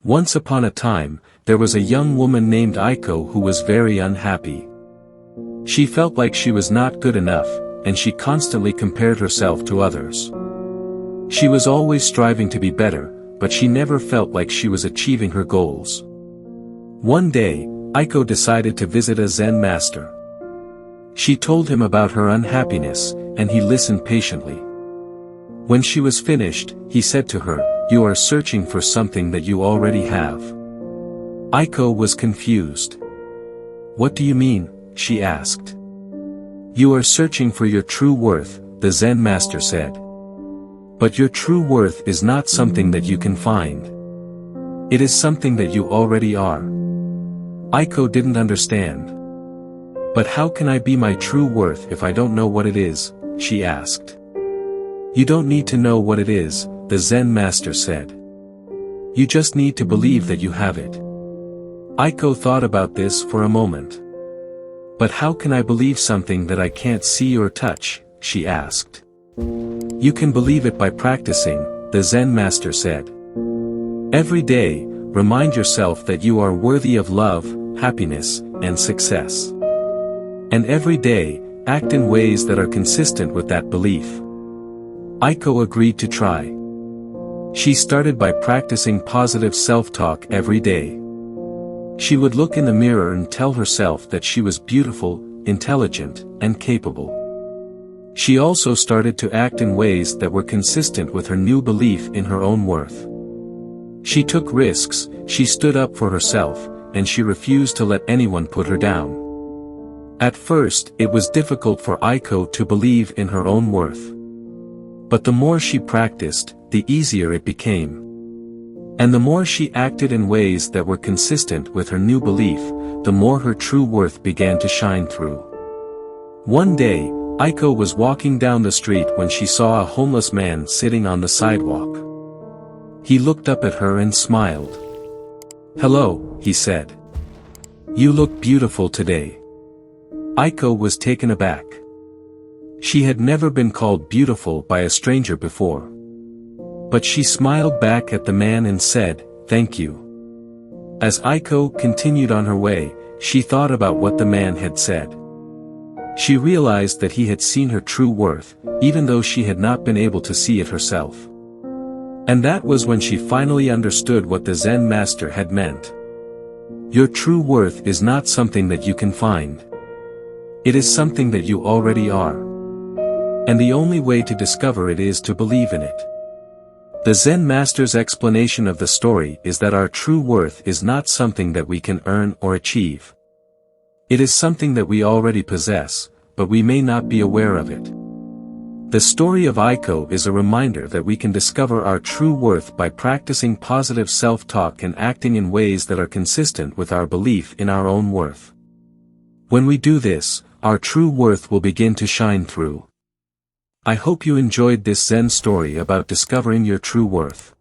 Once upon a time, there was a young woman named Aiko who was very unhappy. She felt like she was not good enough, and she constantly compared herself to others. She was always striving to be better, but she never felt like she was achieving her goals. One day, Aiko decided to visit a Zen master. She told him about her unhappiness, and he listened patiently. When she was finished, he said to her, "You are searching for something that you already have." Aiko was confused. "What do you mean?" she asked. "You are searching for your true worth," the Zen master said. "But your true worth is not something that you can find. It is something that you already are." Aiko didn't understand. "But how can I be my true worth if I don't know what it is?" she asked. "You don't need to know what it is," the Zen master said. "You just need to believe that you have it." Aiko thought about this for a moment. "But how can I believe something that I can't see or touch?" she asked. "You can believe it by practicing," the Zen master said. "Every day, remind yourself that you are worthy of love, happiness, and success. And every day, act in ways that are consistent with that belief." Aiko agreed to try. She started by practicing positive self-talk every day. She would look in the mirror and tell herself that she was beautiful, intelligent, and capable. She also started to act in ways that were consistent with her new belief in her own worth. She took risks, she stood up for herself, and she refused to let anyone put her down. At first, it was difficult for Aiko to believe in her own worth. But the more she practiced, the easier it became. And the more she acted in ways that were consistent with her new belief, the more her true worth began to shine through. One day, Aiko was walking down the street when she saw a homeless man sitting on the sidewalk. He looked up at her and smiled. "Hello," he said. "You look beautiful today." Aiko was taken aback. She had never been called beautiful by a stranger before. But she smiled back at the man and said, "Thank you." As Aiko continued on her way, she thought about what the man had said. She realized that he had seen her true worth, even though she had not been able to see it herself. And that was when she finally understood what the Zen master had meant. Your true worth is not something that you can find. It is something that you already are. And the only way to discover it is to believe in it. The Zen master's explanation of the story is that our true worth is not something that we can earn or achieve. It is something that we already possess, but we may not be aware of it. The story of Aiko is a reminder that we can discover our true worth by practicing positive self-talk and acting in ways that are consistent with our belief in our own worth. When we do this, our true worth will begin to shine through. I hope you enjoyed this Zen story about discovering your true worth.